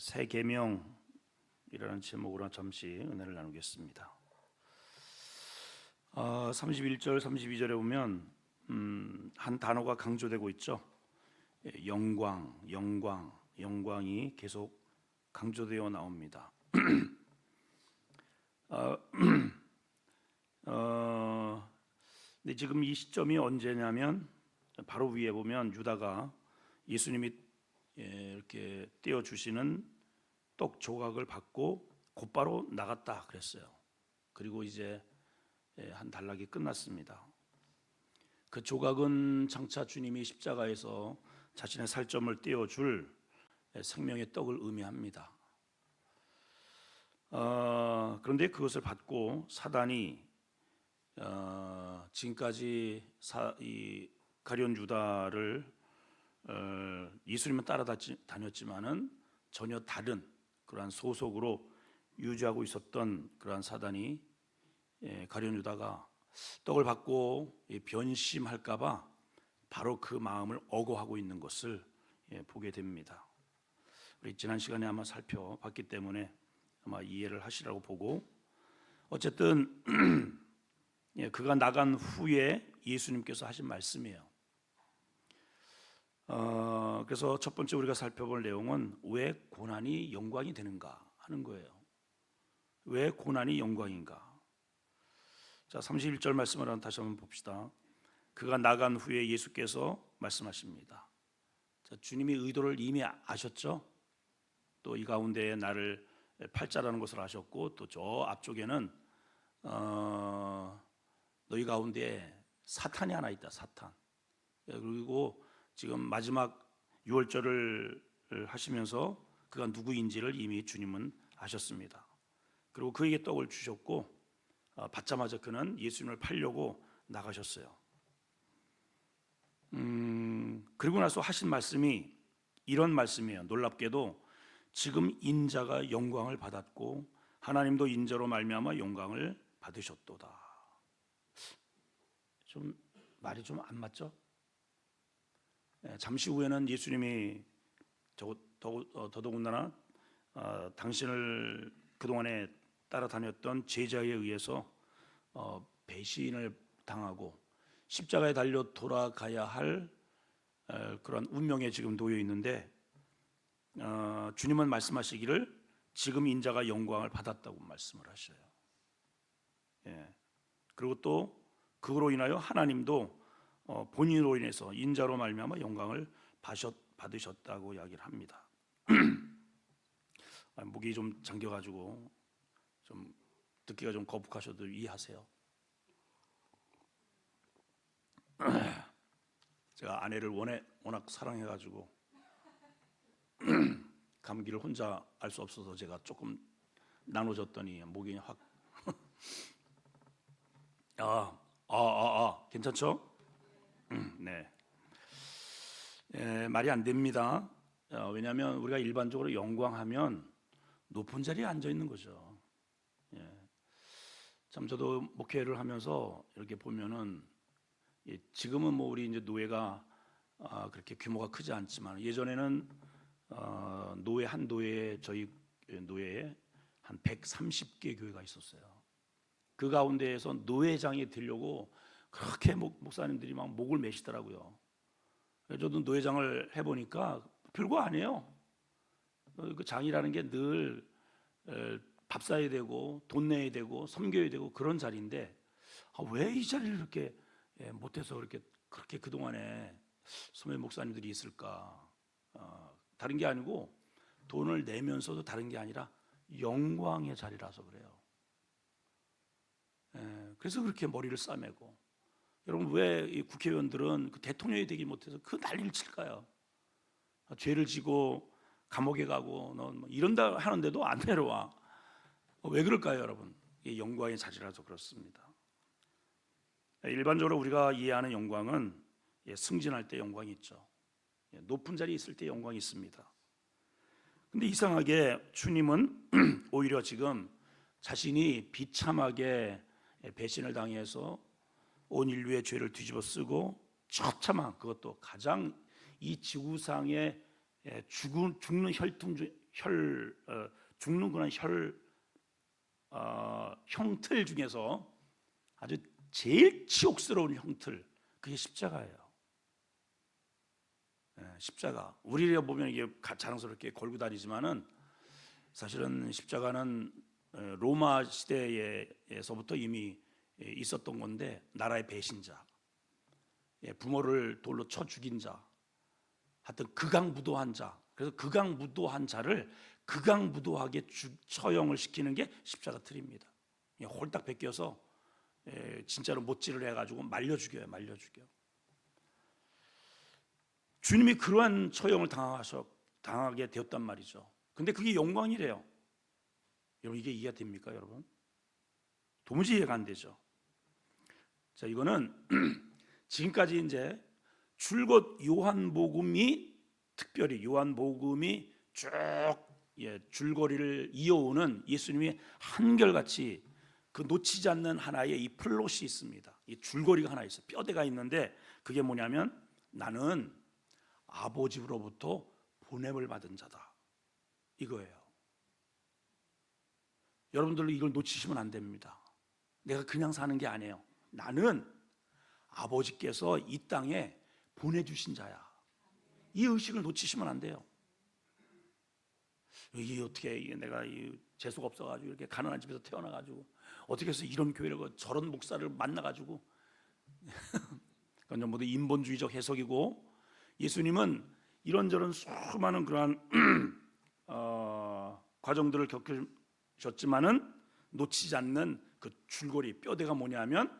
새 계명이라는 제목으로 잠시 은혜를 나누겠습니다. 31절, 32절에 보면 한 단어가 강조되고 있죠. 영광, 영광, 영광이 계속 강조되어 나옵니다. 근데 지금 이 시점이 언제냐면 바로 위에 보면 유다가 예수님이 이렇게 떼어 주시는 떡 조각을 받고 곧바로 나갔다 그랬어요. 그리고 이제 한 단락이 끝났습니다. 그 조각은 장차 주님이 십자가에서 자신의 살점을 떼어 줄 생명의 떡을 의미합니다. 그런데 그것을 받고 사단이 지금까지 이 가룟 유다를 예수님은 따라다녔지만은 전혀 다른 그러한 소속으로 유지하고 있었던 그러한 사단이 가룟 유다가 떡을 받고 변심할까봐 바로 그 마음을 억어하고 있는 것을 보게 됩니다. 우리 지난 시간에 아마 살펴봤기 때문에 아마 이해를 하시라고 보고, 어쨌든 그가 나간 후에 예수님께서 하신 말씀이에요. 그래서 첫 번째 우리가 살펴볼 내용은 왜 고난이 영광이 되는가 하는 거예요. 왜 고난이 영광인가? 자, 31절 말씀을 다시 한번 봅시다. 그가 나간 후에 예수께서 말씀하십니다. 자, 주님이 의도를 이미 아셨죠? 또 이 가운데에 나를 팔자라는 것을 아셨고, 또 저 앞쪽에는 너희 가운데 사탄이 하나 있다. 사탄. 그리고 지금 마지막 6월절을 하시면서 그가 누구인지를 이미 주님은 아셨습니다. 그리고 그에게 떡을 주셨고, 받자마자 그는 예수님을 팔려고 나가셨어요. 그리고 나서 하신 말씀이 이런 말씀이에요. 놀랍게도 지금 인자가 영광을 받았고 하나님도 인자로 말미암아 영광을 받으셨도다. 좀 말이 좀 안 맞죠? 잠시 후에는 예수님이 더더군다나 당신을 그동안에 따라다녔던 제자에 의해서 배신을 당하고 십자가에 달려 돌아가야 할 그런 운명에 지금 놓여 있는데, 주님은 말씀하시기를 지금 인자가 영광을 받았다고 말씀을 하셔요. 그리고 또 그로 인하여 하나님도 본인으로 인해서 인자로 말미암아 영광을 받으셨다고 이야기를 합니다. 목이 좀 잠겨가지고 좀 듣기가 좀 거북하셔도 이해하세요. 제가 아내를 워낙 사랑해가지고 감기를 혼자 알 수 없어서 제가 조금 나눠줬더니 목이 확 괜찮죠? 네. 말이 안 됩니다. 왜냐하면 우리가 일반적으로 영광하면 높은 자리에 앉아 있는 거죠. 참 저도 목회를 하면서 이렇게 보면은 지금은 뭐 우리 이제 노예가 그렇게 규모가 크지 않지만 예전에는 노예 한 노예에 저희 노예에 한 130개 교회가 있었어요. 그 가운데에서 노회장이 되려고 그렇게 목사님들이 막 목을 매시더라고요. 저도 노회장을 해보니까 별거 아니에요. 그 장이라는 게 늘 밥 사야 되고 돈 내야 되고 섬겨야 되고 그런 자리인데, 왜 이 자리를 이렇게 못해서 그렇게 그동안에 소매 목사님들이 있을까? 다른 게 아니고 돈을 내면서도 다른 게 아니라 영광의 자리라서 그래요. 그래서 그렇게 머리를 싸매고, 여러분 왜 이 국회의원들은 그 대통령이 되기 못해서 그 난리를 칠까요? 죄를 지고 감옥에 가고 너 이런다 하는데도 안 내려와. 왜 그럴까요, 여러분? 이 영광의 자리라서 그렇습니다. 일반적으로 우리가 이해하는 영광은 승진할 때 영광이 있죠. 높은 자리에 있을 때 영광이 있습니다. 근데 이상하게 주님은 오히려 지금 자신이 비참하게 배신을 당해서 온 인류의 죄를 뒤집어 쓰고 처참한, 그것도 가장 이 지구상의 죽는 죽는 그런 형틀 중에서 아주 제일 치욕스러운 형틀, 그게 십자가예요. 십자가. 우리가 보면 이게 자랑스럽게 걸고 다니지만은 사실은 십자가는 로마 시대에서부터 이미 있었던 건데, 나라의 배신자, 부모를 돌로 쳐 죽인 자, 하여튼 극악무도한 자, 그래서 극악무도한 자를 극악무도하게 처형을 시키는 게 십자가 틀입니다. 홀딱 벗겨서 진짜로 못질을 해가지고 말려 죽여요. 주님이 그러한 처형을 당하게 되었단 말이죠. 근데 그게 영광이래요. 여러분, 이게 이해가 됩니까, 여러분? 도무지 이해가 안 되죠. 자, 이거는 지금까지 이제 줄곧 요한복음이, 특별히 요한복음이 쭉 줄거리를 이어오는 예수님이 한결같이 그 놓치지 않는 하나의 이 플롯이 있습니다. 이 줄거리가 하나 있어요. 뼈대가 있는데, 그게 뭐냐면 나는 아버지로부터 보냄을 받은 자다, 이거예요. 여러분들도 이걸 놓치시면 안 됩니다. 내가 그냥 사는 게 아니에요. 나는 아버지께서 이 땅에 보내주신 자야. 이 의식을 놓치시면 안 돼요. 이게 어떻게, 내가 재수가 없어가지고 이렇게 가난한 집에서 태어나가지고 어떻게 해서 이런 교회를, 저런 목사를 만나가지고 그건 모두 인본주의적 해석이고, 예수님은 이런저런 수많은 그러한 과정들을 겪으셨지만은 놓치지 않는 그 줄거리, 뼈대가 뭐냐면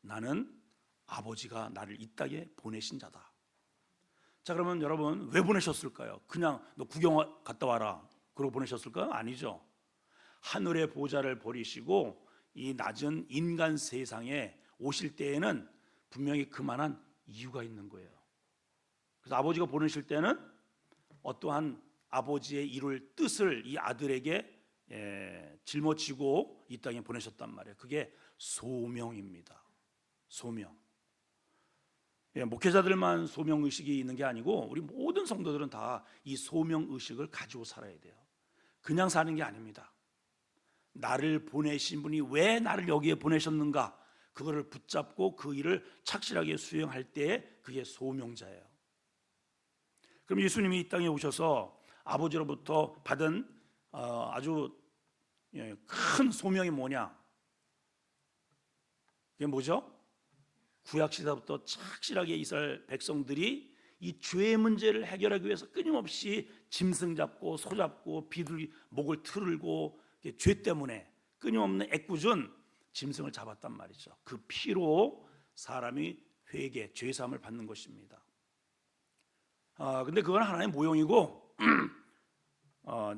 나는 아버지가 나를 이 땅에 보내신 자다. 자, 그러면 여러분, 왜 보내셨을까요? 그냥 너 구경 갔다 와라 그러고 보내셨을까요? 아니죠. 하늘의 보좌를 버리시고 이 낮은 인간 세상에 오실 때에는 분명히 그만한 이유가 있는 거예요. 그래서 아버지가 보내실 때는 어떠한 아버지의 이룰 뜻을 이 아들에게 짊어지고 이 땅에 보내셨단 말이에요. 그게 소명입니다. 소명. 목회자들만 소명의식이 있는 게 아니고 우리 모든 성도들은 다 이 소명의식을 가지고 살아야 돼요. 그냥 사는 게 아닙니다. 나를 보내신 분이 왜 나를 여기에 보내셨는가, 그거를 붙잡고 그 일을 착실하게 수행할 때에 그게 소명자예요. 그럼 예수님이 이 땅에 오셔서 아버지로부터 받은 아주 큰 소명이 뭐냐? 그게 뭐죠? 구약시대부터 착실하게 이스라엘 백성들이 이 죄의 문제를 해결하기 위해서 끊임없이 짐승 잡고 소 잡고 목을 틀고 죄 때문에 끊임없는 애꿎은 짐승을 잡았단 말이죠. 그 피로 사람이 회개, 죄사함을 받는 것입니다. 근데 그건 하나의 모형이고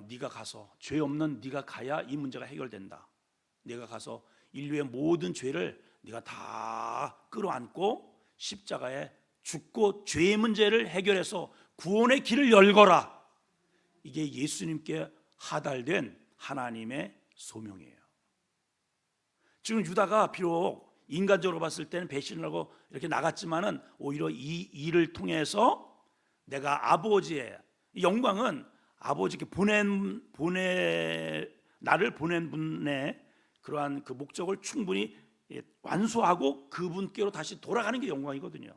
네가 가서, 죄 없는 네가 가야 이 문제가 해결된다. 네가 가서 인류의 모든 죄를 네가 다 끌어안고 십자가에 죽고 죄의 문제를 해결해서 구원의 길을 열거라. 이게 예수님께 하달된 하나님의 소명이에요. 지금 유다가 비록 인간적으로 봤을 때는 배신을 하고 이렇게 나갔지만은 오히려 이 일을 통해서 내가 아버지의 영광은 아버지께 나를 보낸 분의 그러한 그 목적을 충분히 완수하고 그분께로 다시 돌아가는 게 영광이거든요.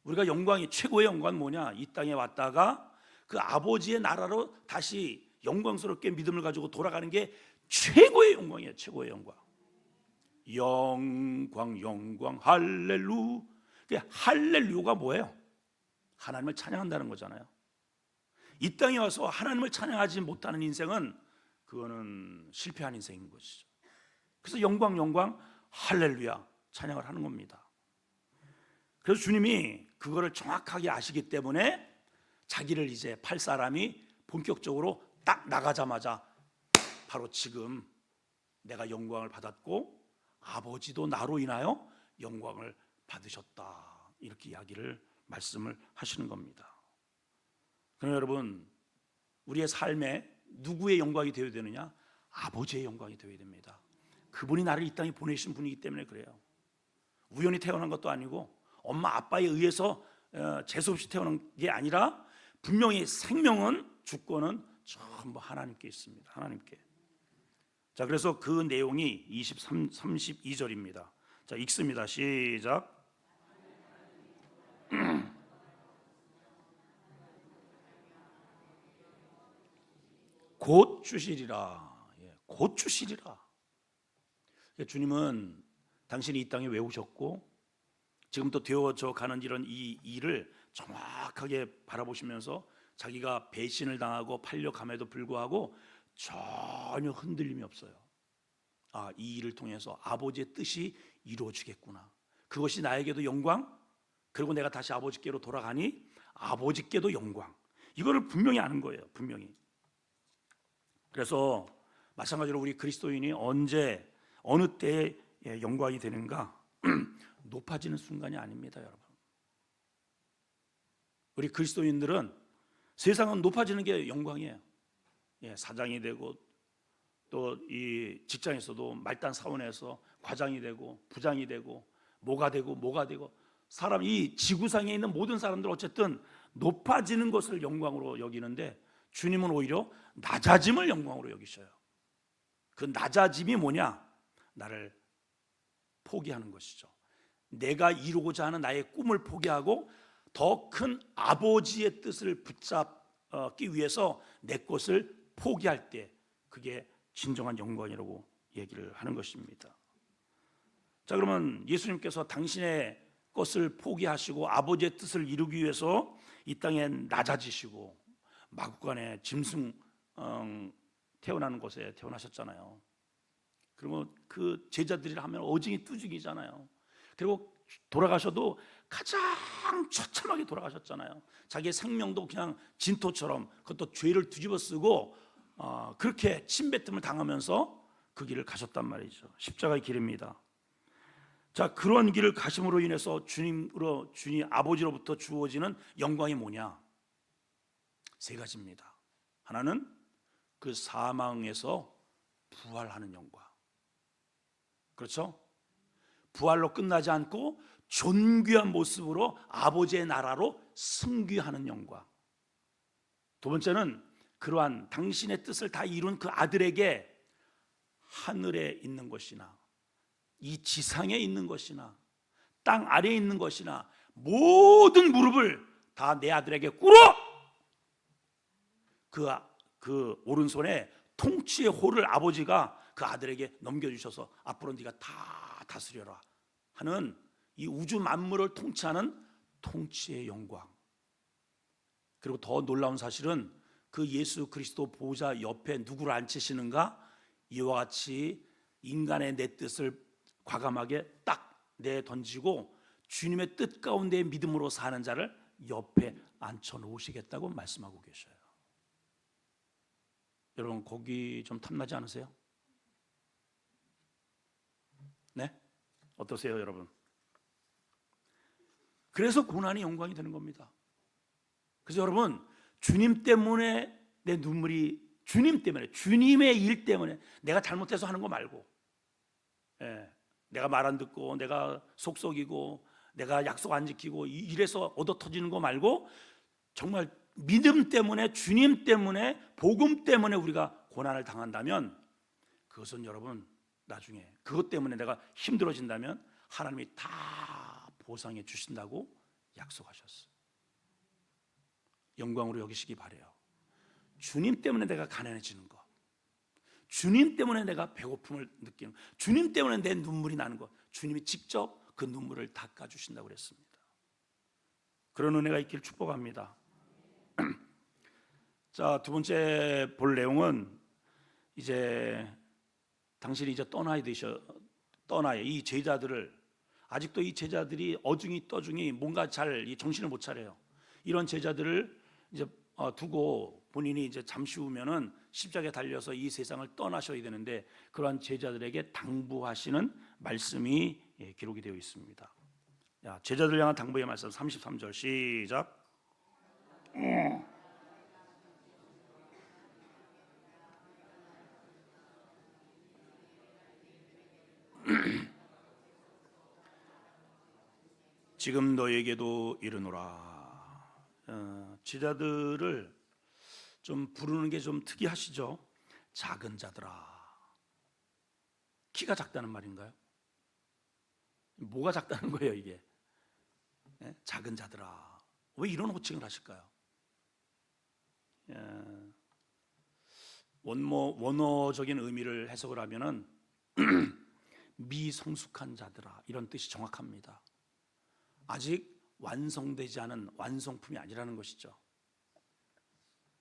우리가 영광이, 최고의 영광은 뭐냐? 이 땅에 왔다가 그 아버지의 나라로 다시 영광스럽게 믿음을 가지고 돌아가는 게 최고의 영광이에요. 최고의 영광. 영광 할렐루. 할렐루가 뭐예요? 하나님을 찬양한다는 거잖아요. 이 땅에 와서 하나님을 찬양하지 못하는 인생은 그거는 실패한 인생인 것이죠. 그래서 영광 할렐루야 찬양을 하는 겁니다. 그래서 주님이 그거를 정확하게 아시기 때문에 자기를 이제 팔 사람이 본격적으로 딱 나가자마자 바로 지금 내가 영광을 받았고 아버지도 나로 인하여 영광을 받으셨다, 이렇게 말씀을 하시는 겁니다. 그럼 여러분, 우리의 삶에 누구의 영광이 되어야 되느냐? 아버지의 영광이 되어야 됩니다. 그분이 나를 이 땅에 보내신 분이기 때문에 그래요. 우연히 태어난 것도 아니고 엄마 아빠에 의해서 재수없이 태어난 게 아니라 분명히 생명은 주권은 전부 하나님께 있습니다. 하나님께. 자, 그래서 그 내용이 32절입니다. 자, 읽습니다. 시작. 곧 주시리라. 곧 주시리라. 주님은 당신이 이 땅에 왜 오셨고 지금 또 되어져 가는 이런 이 일을 정확하게 바라보시면서 자기가 배신을 당하고 팔려감에도 불구하고 전혀 흔들림이 없어요. 아, 이 일을 통해서 아버지의 뜻이 이루어지겠구나. 그것이 나에게도 영광, 그리고 내가 다시 아버지께로 돌아가니 아버지께도 영광. 이거를 분명히 아는 거예요. 분명히. 그래서 마찬가지로 우리 그리스도인이 언제 어느 때에 영광이 되는가? 높아지는 순간이 아닙니다, 여러분. 우리 그리스도인들은 세상은 높아지는 게 영광이에요. 사장이 되고 또 이 직장에서도 말단 사원에서 과장이 되고 부장이 되고 뭐가 되고 사람 이 지구상에 있는 모든 사람들 어쨌든 높아지는 것을 영광으로 여기는데 주님은 오히려 낮아짐을 영광으로 여기셔요. 그 낮아짐이 뭐냐? 나를 포기하는 것이죠. 내가 이루고자 하는 나의 꿈을 포기하고 더 큰 아버지의 뜻을 붙잡기 위해서 내 것을 포기할 때 그게 진정한 영광이라고 얘기를 하는 것입니다. 자, 그러면 예수님께서 당신의 것을 포기하시고 아버지의 뜻을 이루기 위해서 이 땅에 낮아지시고 마구간에 짐승 태어나는 곳에 태어나셨잖아요. 그리고 그 제자들이라 하면 어징이 뚜죽이잖아요. 그리고 돌아가셔도 가장 처참하게 돌아가셨잖아요. 자기의 생명도 그냥 진토처럼 그것도 죄를 뒤집어 쓰고 그렇게 침뱉음을 당하면서 그 길을 가셨단 말이죠. 십자가의 길입니다. 자, 그런 길을 가심으로 인해서 주님 아버지로부터 주어지는 영광이 뭐냐? 세 가지입니다. 하나는 그 사망에서 부활하는 영광. 그렇죠? 부활로 끝나지 않고 존귀한 모습으로 아버지의 나라로 승귀하는 영광. 두 번째는 그러한 당신의 뜻을 다 이룬 그 아들에게 하늘에 있는 것이나 이 지상에 있는 것이나 땅 아래에 있는 것이나 모든 무릎을 다 내 아들에게 꿇어! 그 오른손에 통치의 호를 아버지가 그 아들에게 넘겨주셔서 앞으로 네가 다 다스려라 하는 이 우주 만물을 통치하는 통치의 영광. 그리고 더 놀라운 사실은 그 예수 그리스도 보좌 옆에 누구를 앉히시는가? 이와 같이 인간의 내 뜻을 과감하게 딱 내던지고 주님의 뜻 가운데 믿음으로 사는 자를 옆에 앉혀 놓으시겠다고 말씀하고 계셔요. 여러분 거기 좀 탐나지 않으세요? 네? 어떠세요, 여러분? 그래서 고난이 영광이 되는 겁니다. 그래서 여러분 주님 때문에 내 눈물이 주님 때문에 주님의 일 때문에 내가 잘못해서 하는 거 말고 내가 말 안 듣고 내가 속썩이고 내가 약속 안 지키고 이래서 얻어 터지는 거 말고 정말 믿음 때문에 주님 때문에 복음 때문에 우리가 고난을 당한다면 그것은 여러분 나중에 그것 때문에 내가 힘들어진다면 하나님이 다 보상해 주신다고 약속하셨어요. 영광으로 여기시기 바라요. 주님 때문에 내가 가난해지는 것, 주님 때문에 내가 배고픔을 느끼는 것, 주님 때문에 내 눈물이 나는 것, 주님이 직접 그 눈물을 닦아주신다고 그랬습니다. 그런 은혜가 있기를 축복합니다. 자, 두 번째 볼 내용은 이제 당신이 이제 떠나야 이 제자들을 아직도 이 제자들이 어중이 떠중이 뭔가 잘 이 정신을 못 차려요. 이런 제자들을 이제 두고 본인이 이제 잠시 후면은 십자가에 달려서 이 세상을 떠나셔야 되는데 그러한 제자들에게 당부하시는 말씀이 기록이 되어 있습니다. 자, 제자들 향한 당부의 말씀 33절 시작. 지금 너에게도 이르노라. 제자들을 좀 부르는 게 좀 특이하시죠? 작은 자들아. 키가 작다는 말인가요? 뭐가 작다는 거예요 이게? 작은 자들아. 왜 이런 호칭을 하실까요? 원어적인 의미를 해석을 하면은 미성숙한 자들아, 이런 뜻이 정확합니다. 아직 완성되지 않은 완성품이 아니라는 것이죠.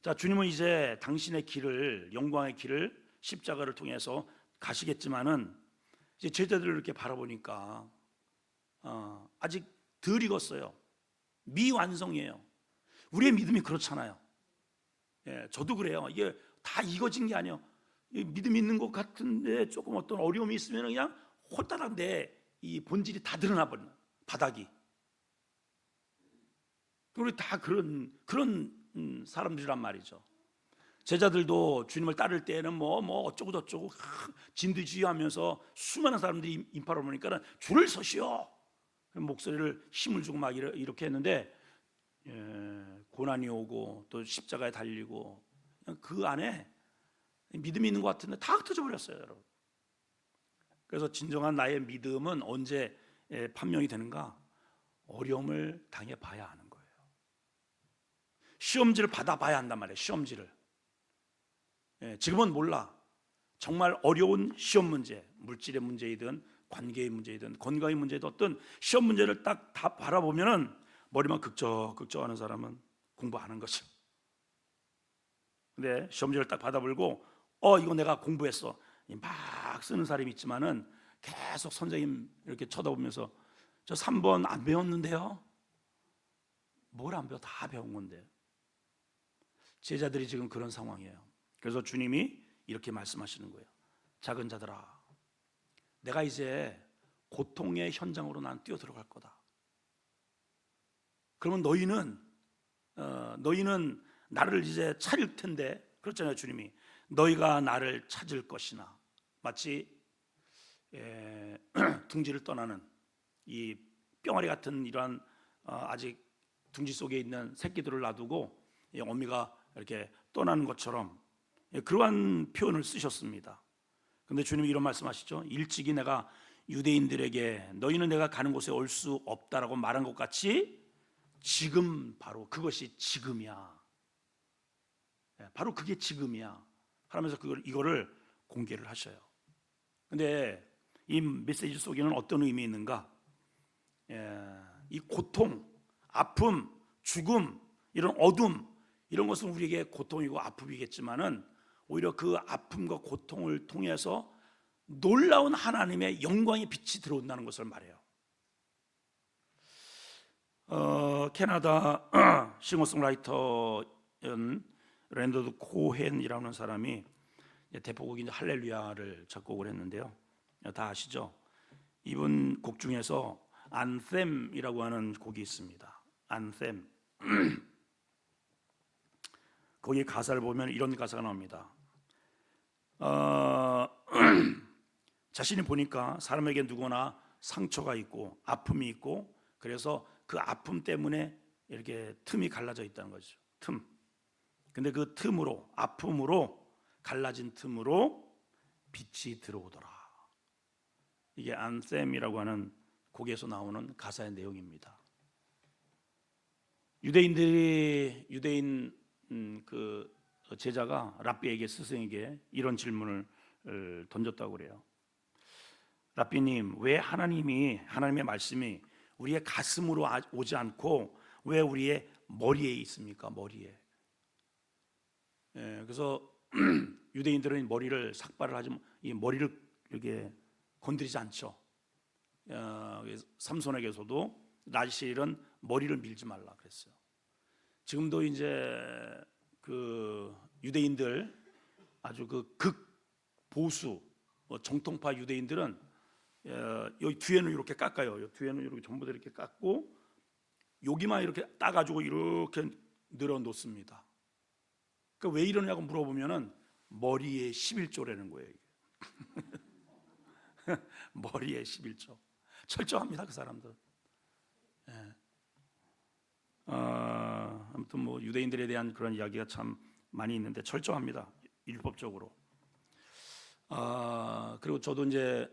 자, 주님은 이제 당신의 길을, 영광의 길을 십자가를 통해서 가시겠지만은 이제 제자들을 이렇게 바라보니까 아직 덜 익었어요. 미완성이에요. 우리의 믿음이 그렇잖아요. 저도 그래요. 이게 다 익어진 게 아니에요. 믿음이 있는 것 같은데 조금 어떤 어려움이 있으면 그냥 홀딱 내 이 본질이 다 드러나 버리는 바닥이. 우리 다 그런 사람들이란 말이죠. 제자들도 주님을 따를 때에는 뭐 어쩌고 저쩌고 진두지휘하면서 수많은 사람들이 인파로 오니까 줄을 서시오. 목소리를 힘을 주고 막 이렇게 했는데 고난이 오고 또 십자가에 달리고 그 안에 믿음이 있는 것 같은데 다 흩어져 버렸어요, 여러분. 그래서 진정한 나의 믿음은 언제 판명이 되는가? 어려움을 당해봐야 하는 거예요. 시험지를 받아봐야 한단 말이에요. 시험지를. 지금은 몰라. 정말 어려운 시험 문제, 물질의 문제이든 관계의 문제이든 건강의 문제이든 어떤 시험 문제를 딱 다 바라보면은 머리만 극적하는 사람은 공부하는 거죠. 근데 시험지를 딱 받아보고 이거 내가 공부했어. 막 쓰는 사람이 있지만은 계속 선생님 이렇게 쳐다보면서 저 3번 안 배웠는데요. 뭘 안 배워? 다 배운 건데. 제자들이 지금 그런 상황이에요. 그래서 주님이 이렇게 말씀하시는 거예요. 작은 자들아, 내가 이제 고통의 현장으로 난 뛰어 들어갈 거다. 그러면 너희는 나를 이제 찾을 텐데, 그렇잖아요. 주님이 너희가 나를 찾을 것이나, 마치 둥지를 떠나는 이 뿅아리 같은 이러한 아직 둥지 속에 있는 새끼들을 놔두고 어미가 이렇게 떠나는 것처럼 그러한 표현을 쓰셨습니다. 그런데 주님이 이런 말씀하시죠. 일찍이 내가 유대인들에게 너희는 내가 가는 곳에 올 수 없다라고 말한 것 같이 지금 바로 그것이 지금이야. 바로 그게 지금이야. 하면서 이거를 공개를 하셔요. 근데 이 메시지 속에는 어떤 의미 있는가? 이 고통, 아픔, 죽음, 이런 어둠, 이런 것은 우리에게 고통이고 아픔이겠지만은 오히려 그 아픔과 고통을 통해서 놀라운 하나님의 영광의 빛이 들어온다는 것을 말해요. 캐나다 싱어송라이터인 랜더드 코헨이라는 사람이 대표곡인 할렐루야를 작곡을 했는데요. 다 아시죠? 이분 곡 중에서 안셈이라고 하는 곡이 있습니다. 안셈. 거기 가사를 보면 이런 가사가 나옵니다. 자신이 보니까 사람에게 누구나 상처가 있고 아픔이 있고 그래서 그 아픔 때문에 이렇게 틈이 갈라져 있다는 거죠. 틈. 근데 그 틈으로, 아픔으로 갈라진 틈으로 빛이 들어오더라. 이게 안셈이라고 하는 곡에서 나오는 가사의 내용입니다. 유대인 그 제자가 랍비에게, 스승에게 이런 질문을 던졌다고 그래요. 랍비님, 왜 하나님의 말씀이 우리의 가슴으로 오지 않고 왜 우리의 머리에 있습니까? 머리에. 그래서 유대인들은 머리를 삭발을 하지, 이 머리를 이렇게 건드리지 않죠. 삼손에게서도 나실은 머리를 밀지 말라 그랬어요. 지금도 이제 그 유대인들 아주 그 극보수 정통파 유대인들은 여기 뒤에는 이렇게 깎아요. 여기 뒤에는 이렇게 전부 다 이렇게 깎고 여기만 이렇게 따가지고 이렇게 늘어 놓습니다. 그러니까 왜 이러냐고 물어보면은 머리에 11조라는 거예요. 머리에 11조. 철저합니다, 그 사람들. 예. 아무튼 뭐 유대인들에 대한 그런 이야기가 참 많이 있는데 철저합니다. 율법적으로. 그리고 저도 이제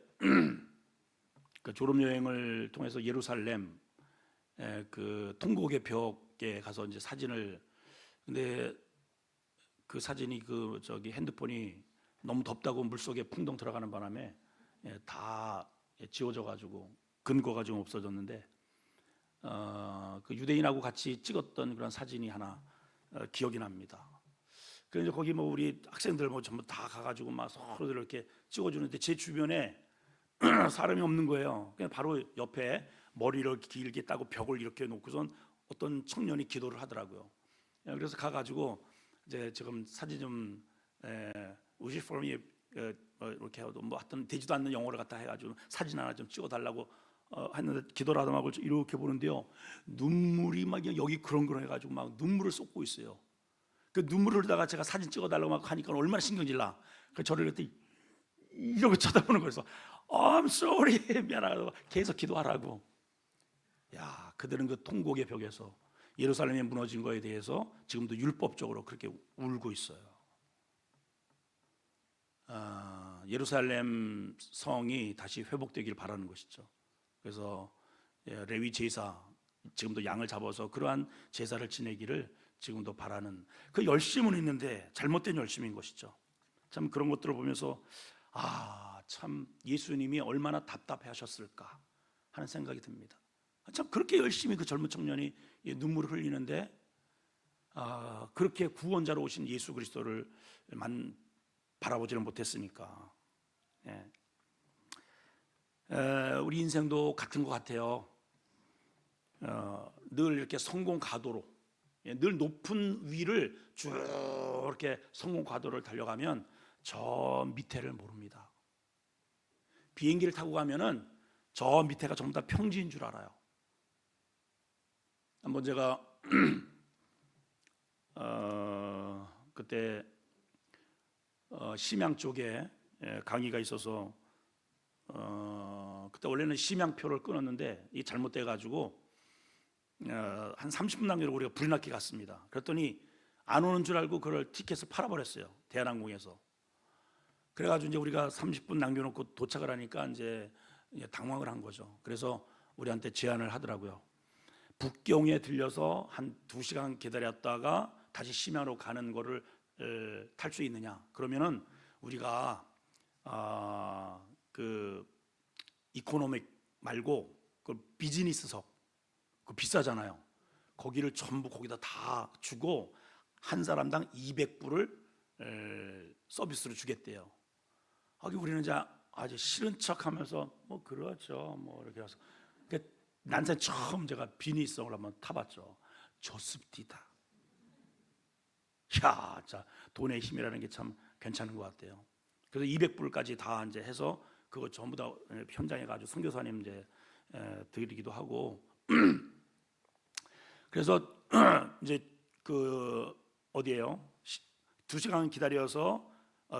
그 졸업 여행을 통해서 예루살렘 그 통곡의 벽에 가서 이제 사진을, 근데 그 사진이 그 저기 핸드폰이 너무 덥다고 물속에 풍덩 들어가는 바람에 다 지워져 가지고 근거가 좀 없어졌는데, 그 유대인하고 같이 찍었던 그런 사진이 하나 기억이 납니다. 그래서 거기 뭐 우리 학생들 뭐 전부 다 가가지고 막 서로 이렇게 찍어주는데 제 주변에 사람이 없는 거예요. 그냥 바로 옆에 머리를 길게 따고 벽을 이렇게 놓고선 어떤 청년이 기도를 하더라고요. 그래서 가가지고 이제 지금 사진 좀 would you for me 이렇게 하고 뭐 하여튼 되지도 않는 영어를 갖다 해가지고 사진 하나 좀 찍어달라고 했는데 기도를 하다 말고 이렇게 보는데요, 눈물이 막 여기 그렁그렁 해가지고 막 눈물을 쏟고 있어요. 그 눈물을 흘다가 제가 사진 찍어달라고 막 하니까 얼마나 신경질나. 그 저를 그때 이러고 쳐다보는 거여서 I'm sorry 미안하다고 계속 기도하라고. 야, 그들은 그 통곡의 벽에서 예루살렘이 무너진 거에 대해서 지금도 율법적으로 그렇게 울고 있어요. 예루살렘 성이 다시 회복되길 바라는 것이죠. 그래서 레위 제사, 지금도 양을 잡아서 그러한 제사를 지내기를 지금도 바라는 그 열심은 있는데 잘못된 열심인 것이죠. 참 그런 것들을 보면서 참 예수님이 얼마나 답답해 하셨을까 하는 생각이 듭니다. 참 그렇게 열심히 그 젊은 청년이 눈물을 흘리는데 그렇게 구원자로 오신 예수 그리스도를 바라보지는 못했으니까. 우리 인생도 같은 것 같아요. 늘 이렇게 성공 가도로, 늘 높은 위를 쭉 이렇게 성공 가도를 달려가면 저 밑에를 모릅니다. 비행기를 타고 가면은 저 밑에가 전부 다 평지인 줄 알아요. 한번 제가 그때 심양 쪽에 강의가 있어서 그때 원래는 심양표를 끊었는데 이게 잘못돼 가지고 한 30분 남기로 우리가 불이 났게 갔습니다. 그랬더니 안 오는 줄 알고 그걸 티켓을 팔아버렸어요, 대한항공에서. 그래가지고 이제 우리가 30분 남겨놓고 도착을 하니까 이제 당황을 한 거죠. 그래서 우리한테 제안을 하더라고요. 북경에 들려서 한 2시간 기다렸다가 다시 심양으로 가는 거를 탈 수 있느냐? 그러면은 우리가 그 이코노믹 말고 그 비즈니스석, 그 비싸잖아요. 거기를 전부 거기다 다 주고 한 사람당 200불을 서비스로 주겠대요. 우리는 이제 아주 싫은 척하면서 뭐 그렇죠, 뭐 이렇게 해서 난생 처음 제가 비즈니스석을 한번 타봤죠. 좋습니다. 야, 자 돈의 힘이라는 게 참 괜찮은 것 같아요. 그래서 200불까지 다 이제 해서 그거 전부 다 현장에 가지고 선교사님 이제 드리기도 하고. 그래서 이제 그 어디예요? 2시간 기다려서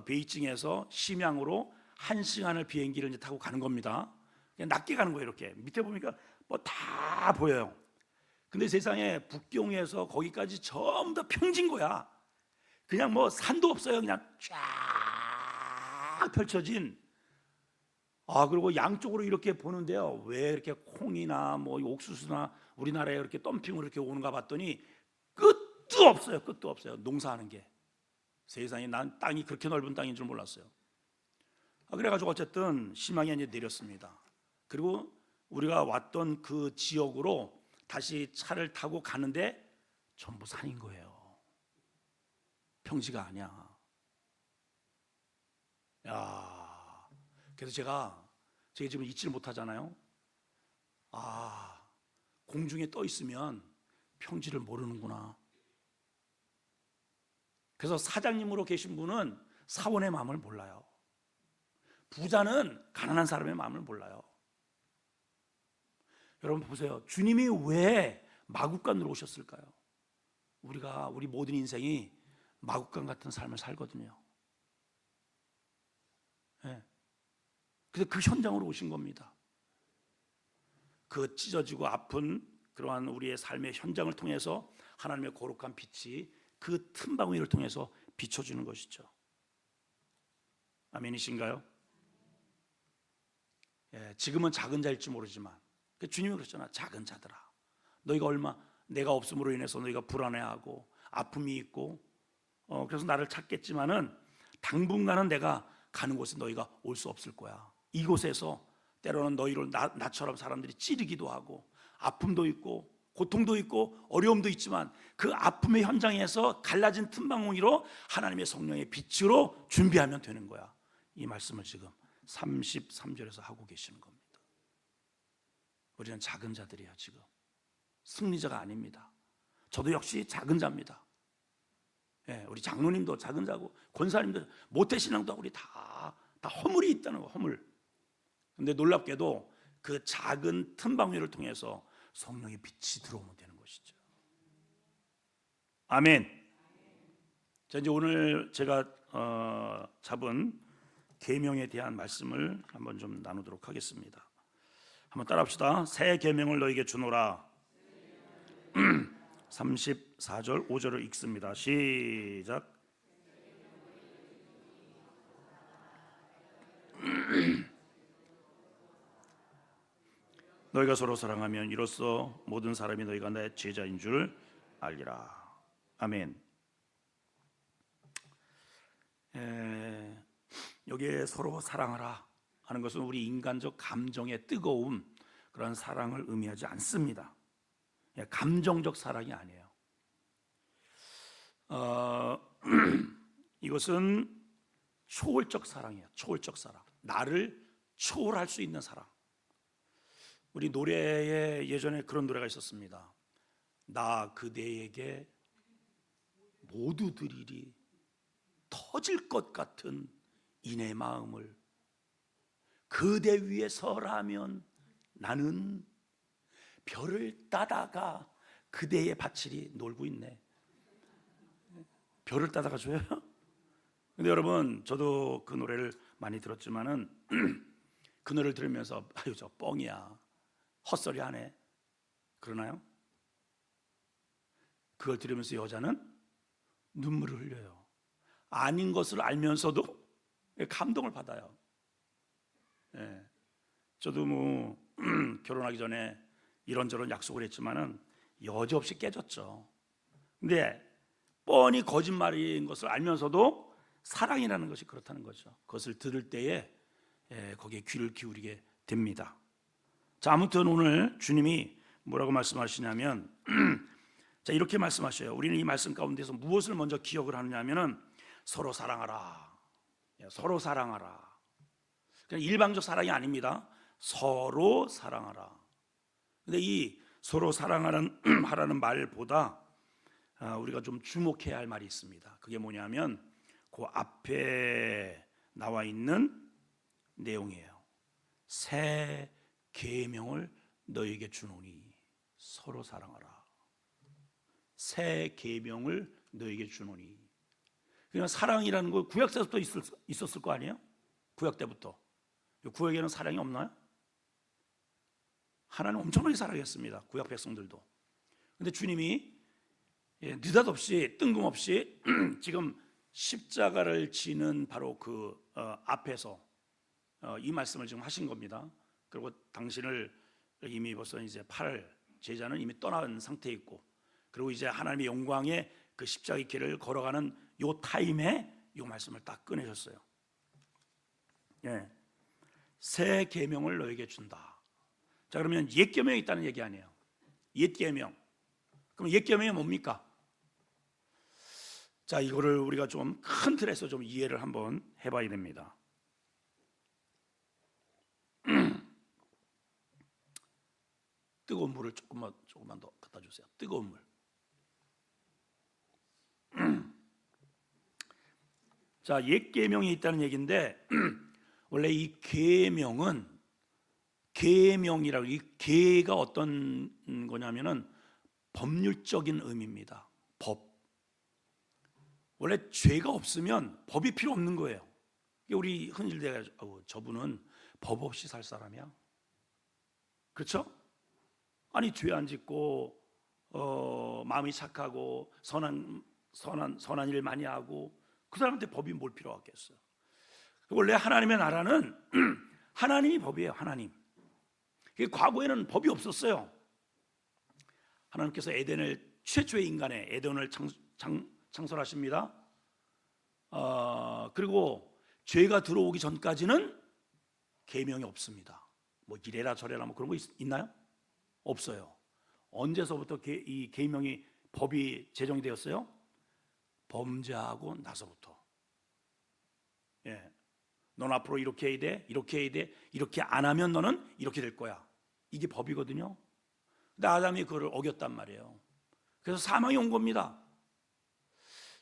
베이징에서 심양으로 1시간을 비행기를 이제 타고 가는 겁니다. 그냥 낮게 가는 거예요. 이렇게 밑에 보니까 뭐 다 보여요. 근데 세상에 북경에서 거기까지 전부 다 평지인 거야. 그냥 뭐 산도 없어요. 그냥 쫙 펼쳐진. 그리고 양쪽으로 이렇게 보는데요, 왜 이렇게 콩이나 뭐 옥수수나 우리나라에 이렇게 덤핑으로 이렇게 오는가 봤더니 끝도 없어요. 끝도 없어요. 농사하는 게. 세상에, 난 땅이 그렇게 넓은 땅인 줄 몰랐어요. 그래가지고 어쨌든 심양에 이제 내렸습니다. 그리고 우리가 왔던 그 지역으로 다시 차를 타고 가는데 전부 산인 거예요. 평지가 아니야. 야, 그래서 제가 지금 잊지를 못하잖아요. 공중에 떠 있으면 평지를 모르는구나. 그래서 사장님으로 계신 분은 사원의 마음을 몰라요. 부자는 가난한 사람의 마음을 몰라요. 여러분 보세요. 주님이 왜 마국간으로 오셨을까요? 우리 모든 인생이 마국간 같은 삶을 살거든요. 그래서 그 현장으로 오신 겁니다. 그 찢어지고 아픈 그러한 우리의 삶의 현장을 통해서 하나님의 거룩한 빛이 그 틈바구니를 통해서 비춰주는 것이죠. 아멘이신가요? 예, 지금은 작은 자일지 모르지만 주님이 그랬잖아. 작은 자들아, 너희가 내가 없음으로 인해서 너희가 불안해하고 아픔이 있고 그래서 나를 찾겠지만은 당분간은 내가 가는 곳에 너희가 올 수 없을 거야. 이곳에서 때로는 너희를 나처럼 사람들이 찌르기도 하고 아픔도 있고 고통도 있고 어려움도 있지만 그 아픔의 현장에서 갈라진 틈바구니로 하나님의 성령의 빛으로 준비하면 되는 거야. 이 말씀을 지금 33절에서 하고 계시는 겁니다. 우리는 작은 자들이야. 지금 승리자가 아닙니다. 저도 역시 작은 자입니다. 예, 우리 장로님도 작은 자고 권사님도 모태신앙도 우리 다 허물이 있다는 거. 허물. 근데 놀랍게도 그 작은 틈바구니를 통해서 성령의 빛이 들어오면 되는 것이죠. 아멘. 자, 이제 오늘 제가 잡은 계명에 대한 말씀을 한번 좀 나누도록 하겠습니다. 한번 따라합시다. 새 계명을 너에게 주노라. 34절 5절을 읽습니다. 시작. 너희가 서로 사랑하면 이로써 모든 사람이 너희가 내 제자인 줄 알리라. 아멘. 여기에 서로 사랑하라 하는 것은 우리 인간적 감정의 뜨거움, 그런 사랑을 의미하지 않습니다. 감정적 사랑이 아니에요. 이것은 초월적 사랑이에요. 초월적 사랑. 나를 초월할 수 있는 사랑. 우리 노래에 예전에 그런 노래가 있었습니다. 나 그대에게 모두 드리리 터질 것 같은 이 내 마음을 그대 위에 서라면 나는 별을 따다가 그대의 바치리 놀고 있네. 별을 따다가 줘요? 근데 여러분, 저도 그 노래를 많이 들었지만은 그 노래를 들으면서 아유 저 뻥이야, 헛소리 하네 그러나요? 그걸 들으면서 여자는 눈물을 흘려요. 아닌 것을 알면서도 감동을 받아요. 예. 저도 뭐 결혼하기 전에 이런저런 약속을 했지만은 여지없이 깨졌죠. 근데 뻔히 거짓말인 것을 알면서도 사랑이라는 것이 그렇다는 거죠. 그것을 들을 때에 거기에 귀를 기울이게 됩니다. 자, 아무튼 오늘 주님이 뭐라고 말씀하시냐면 자, 이렇게 말씀하셔요. 우리는 이 말씀 가운데서 무엇을 먼저 기억을 하느냐면은 서로 사랑하라. 서로 사랑하라. 그냥 일방적 사랑이 아닙니다. 서로 사랑하라. 근데 이 서로 사랑하라는 말보다 우리가 좀 주목해야 할 말이 있습니다. 그게 뭐냐면 그 앞에 나와 있는 내용이에요. 새 계명을 너에게 주노니 서로 사랑하라. 새 계명을 너에게 주노니. 그냥 사랑이라는 거 구약 때부터 있었을 거 아니에요? 구약 때부터. 구약에는 사랑이 없나요? 하나님 엄청나게 사랑했습니다. 구약 백성들도. 근데 주님이 느닷없이 뜬금없이 지금 십자가를 지는 바로 그 앞에서 이 말씀을 지금 하신 겁니다. 그리고 당신을 이미 벌써 이제 팔 제자는 이미 떠난 상태에 있고, 그리고 이제 하나님의 영광의 그 십자가의 길을 걸어가는 요 타임에 요 말씀을 딱 꺼내셨어요. 예. 새 계명을 너에게 준다. 자, 그러면 옛 계명이 있다는 얘기 아니에요. 옛 계명. 그럼 옛 계명이 뭡니까? 자, 이거를 우리가 좀 큰 틀에서 좀 이해를 한번 해봐야 됩니다. 뜨거운 물을 조금만 더 갖다 주세요. 뜨거운 물. 자, 옛 계명이 있다는 얘기인데 원래 이 계명은 계명이라고, 이 계가 어떤 거냐면은 법률적인 의미입니다. 법. 원래 죄가 없으면 법이 필요 없는 거예요. 우리 흔히 대가지고 저분은 법 없이 살 사람이야. 그렇죠? 아니 죄 안 짓고 마음이 착하고 선한 일 많이 하고 그 사람한테 법이 뭘 필요하겠어요? 원래 하나님의 나라는 하나님이 법이에요. 하나님. 과거에는 법이 없었어요. 하나님께서 에덴을 최초의 인간의 에덴을 창설하십니다. 그리고 죄가 들어오기 전까지는 계명이 없습니다. 뭐 이래라 저래라 뭐 그런 거 있나요? 없어요. 언제서부터 이 계명이 법이 제정이 되었어요? 범죄하고 나서부터. 예. 넌 앞으로 이렇게 해야 돼, 이렇게 해야 돼, 이렇게 안 하면 너는 이렇게 될 거야. 이게 법이거든요. 근데 아담이 그걸 어겼단 말이에요. 그래서 사망이 온 겁니다.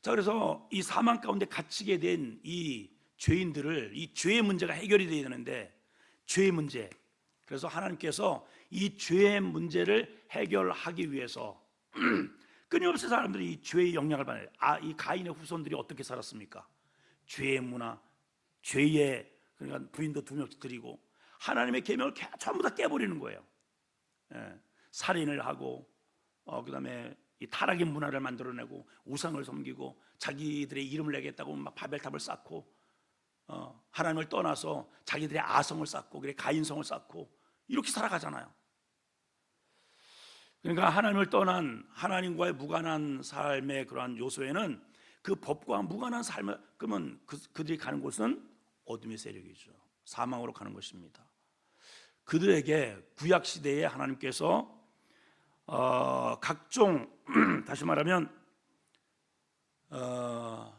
자, 그래서 이 사망 가운데 갇히게 된 이 죄인들을, 이 죄의 문제가 해결이 되어야 되는데, 죄의 문제, 그래서 하나님께서 이 죄의 문제를 해결하기 위해서 끊임없이 사람들이 이 죄의 영향을 받아요. 이 가인의 후손들이 어떻게 살았습니까? 죄의 문화, 죄의, 그러니까 부인도 2명씩 드리고 하나님의 계명을 전부 다 깨버리는 거예요. 예, 살인을 하고 그다음에 이 타락의 문화를 만들어내고 우상을 섬기고 자기들의 이름을 내겠다고 막 바벨탑을 쌓고 하나님을 떠나서 자기들의 아성을 쌓고 그래 가인성을 쌓고 이렇게 살아가잖아요. 그러니까 하나님을 떠난 하나님과의 무관한 삶의 그러한 요소에는 그 법과 무관한 삶을, 그러면 그들이 가는 곳은 어둠의 세력이죠. 사망으로 가는 것입니다. 그들에게 구약 시대에 하나님께서 각종 다시 말하면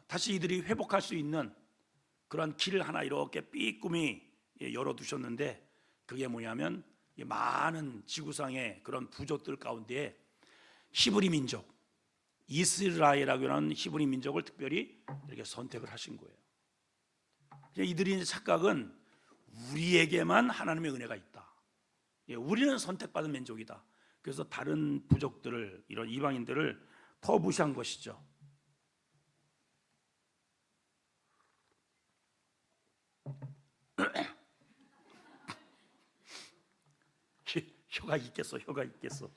다시 이들이 회복할 수 있는 그런 길을 하나 이렇게 삐꾸미 열어두셨는데, 그게 뭐냐면 많은 지구상의 그런 부족들 가운데 히브리 민족, 이스라엘이라고 하는 히브리 민족을 특별히 이렇게 선택을 하신 거예요. 이들이 이제 착각은 우리에게만 하나님의 은혜가 있다. 우리는 선택받은 민족이다. 그래서 다른 부족들을, 이런 이방인들을 더 무시한 것이죠. 혀가 있겠어, 혀가 있겠어.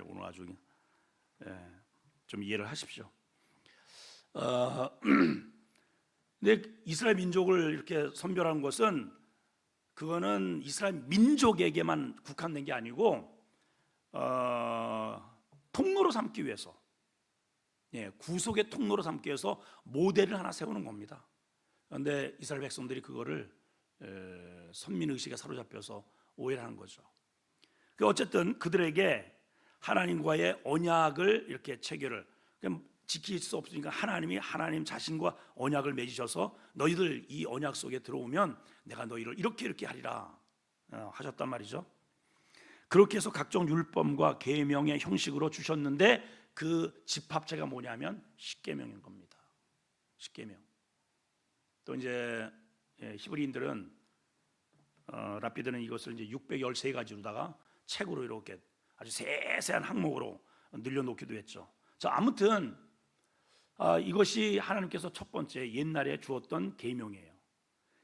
오늘 아주 좀 이해를 하십시오. 근데 이스라엘 민족을 이렇게 선별한 것은 그거는 이스라엘 민족에게만 국한된 게 아니고 통로로 삼기 위해서, 구속의 통로로 삼기 위해서 모델을 하나 세우는 겁니다. 그런데 이스라엘 백성들이 그거를 선민의식에 사로잡혀서 오해를 하는 거죠. 어쨌든 그들에게 하나님과의 언약을 이렇게 체결을, 지킬 수 없으니까 하나님 자신과 언약을 맺으셔서 너희들 이 언약 속에 들어오면 내가 너희를 이렇게 하리라 하셨단 말이죠. 그렇게 해서 각종 율법과 계명의 형식으로 주셨는데 그 집합체가 뭐냐면 십계명인 겁니다. 십계명. 또 이제 히브리인들은 랍비들은 이것을 이제 613가지로다가 책으로 이렇게 아주 세세한 항목으로 늘려놓기도 했죠. 자, 아무튼 이것이 하나님께서 첫 번째 옛날에 주었던 계명이에요.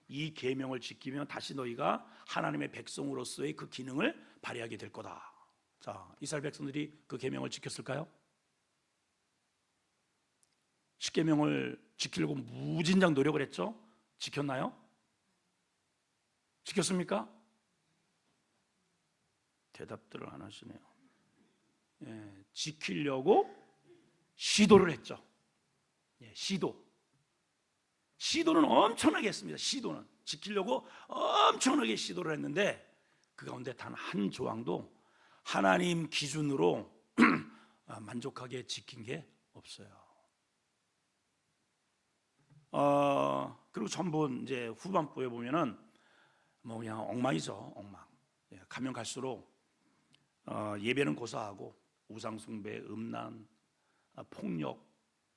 이 계명을 지키면 다시 너희가 하나님의 백성으로서의 그 기능을 발휘하게 될 거다. 자, 이스라엘 백성들이 그 계명을 지켰을까요? 십계명을 지키려고 무진장 노력을 했죠. 지켰나요? 지켰습니까? 대답들을 안 하시네요. 지키려고 시도를 했죠. 시도는 엄청나게 했습니다. 시도는 지키려고 엄청나게 시도를 했는데 그 가운데 단 한 조항도 하나님 기준으로 만족하게 지킨 게 없어요. 그리고 전부 이제 후반부에 보면은 뭐 그냥 엉망이죠, 엉망. 가면 갈수록 예배는 고사하고 우상 숭배, 음란, 폭력,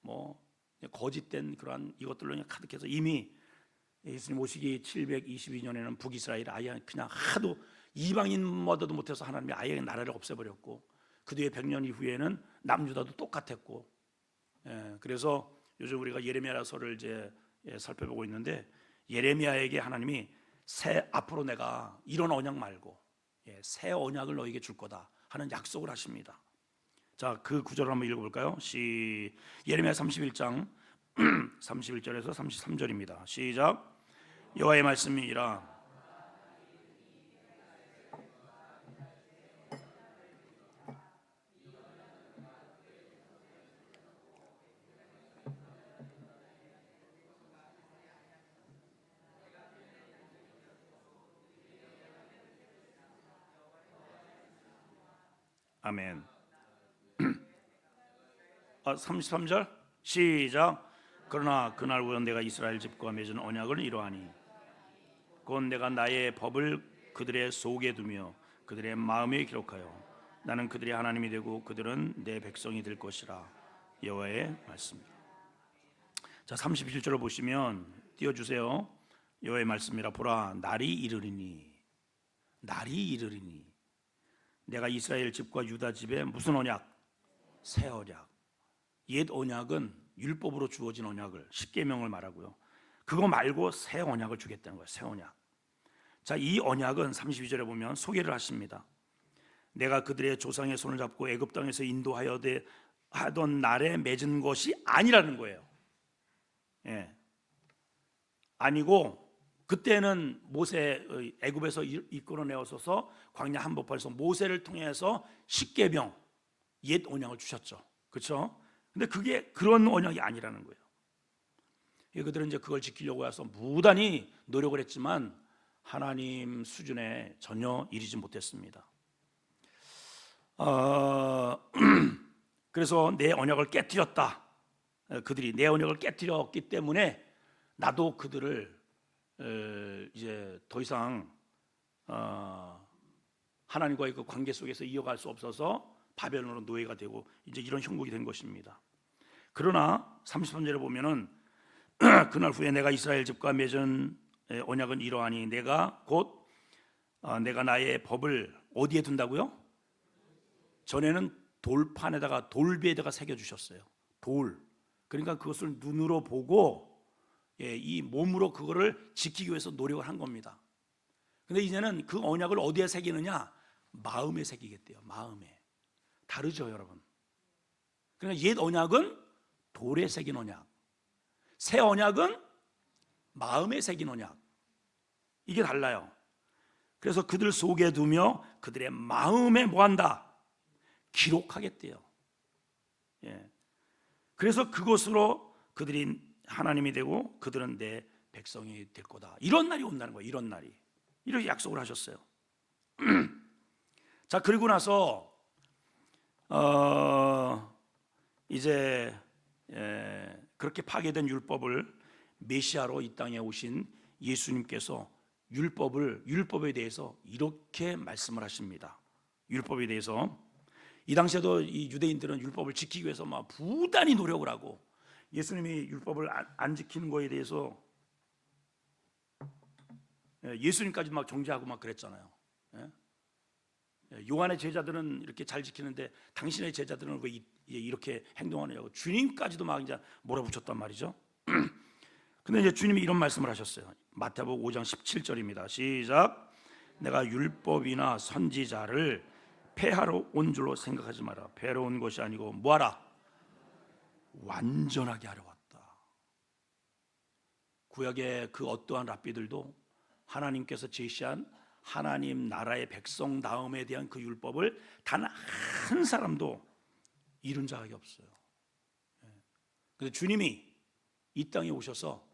뭐 거짓된 그러한 이것들로 그냥 가득해서 이미 예수님 오시기 722년에는 북이스라엘 아예 그냥 하도 이방인마다도 못해서 하나님이 아예 나라를 없애버렸고, 그 뒤에 100년 이후에는 남유다도 똑같았고, 그래서 요즘 우리가 예레미야서를 이제 살펴보고 있는데 예레미야에게 하나님이 앞으로 내가 이런 언약 말고 새 언약을 너에게 줄 거다 하는 약속을 하십니다. 자, 그 구절을 한번 읽어볼까요? 예레미야 31장 31절에서 33절입니다. 시작. 여호와의 말씀이니라. 아멘. 33절 시작. 그러나 그날 후에 내가 이스라엘 집과 맺은 언약을 이루하니 곧 내가 나의 법을 그들의 속에 두며 그들의 마음에 기록하여 나는 그들의 하나님이 되고 그들은 내 백성이 될 것이라. 여호와의 말씀입니다. 자, 37절을 보시면 띄워주세요. 여호와의 말씀이라. 보라, 날이 이르리니 내가 이스라엘 집과 유다 집에 무슨 언약? 새 언약. 옛 언약은 율법으로 주어진 언약을, 십계명을 말하고요. 그거 말고 새 언약을 주겠다는 거예요. 새 언약. 자, 이 언약은 32절에 보면 소개를 하십니다. 내가 그들의 조상의 손을 잡고 애굽 땅에서 인도하여 하던 날에 맺은 것이 아니라는 거예요. 아니고 그때는 모세 애굽에서 이끌어내어서 광야 한복판에서 모세를 통해서 십계명 옛 언약을 주셨죠. 그렇죠? 근데 그게 그런 언약이 아니라는 거예요. 그들은 이제 그걸 지키려고 해서 무단히 노력을 했지만 하나님 수준에 전혀 이르지 못했습니다. 그래서 내 언약을 깨뜨렸다. 그들이 내 언약을 깨뜨렸기 때문에 나도 그들을 이제 더 이상 하나님과의 그 관계 속에서 이어갈 수 없어서 바벨론으로 노예가 되고 이제 이런 형국이 된 것입니다. 그러나 33절에 보면은 그날 후에 내가 이스라엘 집과 맺은 언약은 이러하니 내가 곧 내가 나의 법을 어디에 둔다고요? 전에는 돌판에다가 돌비에다가 새겨 주셨어요. 돌. 그러니까 그것을 눈으로 보고 이 몸으로 그거를 지키기 위해서 노력을 한 겁니다. 근데 이제는 그 언약을 어디에 새기느냐? 마음에 새기겠대요. 마음에. 다르죠, 여러분. 그러니까 옛 언약은 돌에 새긴 언약, 새 언약은 마음에 새긴 언약. 이게 달라요. 그래서 그들 속에 두며 그들의 마음에 뭐한다? 기록하겠대요. 그래서 그것으로 그들이 하나님이 되고 그들은 내 백성이 될 거다. 이런 날이 온다는 거예요. 이런 날이. 이렇게 약속을 하셨어요. 자, 그리고 나서 이제 그렇게 파괴된 율법을 메시아로 이 땅에 오신 예수님께서 율법에 대해서 이렇게 말씀을 하십니다. 율법에 대해서 이 당시에도 이 유대인들은 율법을 지키기 위해서 막 부단히 노력을 하고 예수님이 율법을 안 지키는 거에 대해서 예수님까지 막 정죄하고 막 그랬잖아요. 요한의 제자들은 이렇게 잘 지키는데 당신의 제자들은 왜 이렇게 행동하느냐고 주님까지도 막 이제 몰아붙였단 말이죠. 근데 이제 주님이 이런 말씀을 하셨어요. 마태복음 5장 17절입니다. 시작. 내가 율법이나 선지자를 폐하러 온 줄로 생각하지 마라. 폐하러 온 것이 아니고 뭐하라? 완전하게 하러 왔다. 구약의 그 어떠한 랍비들도 하나님께서 제시한 하나님 나라의 백성다움에 대한 그 율법을 단 한 사람도 이룬 자가 없어요. 그래서 주님이 이 땅에 오셔서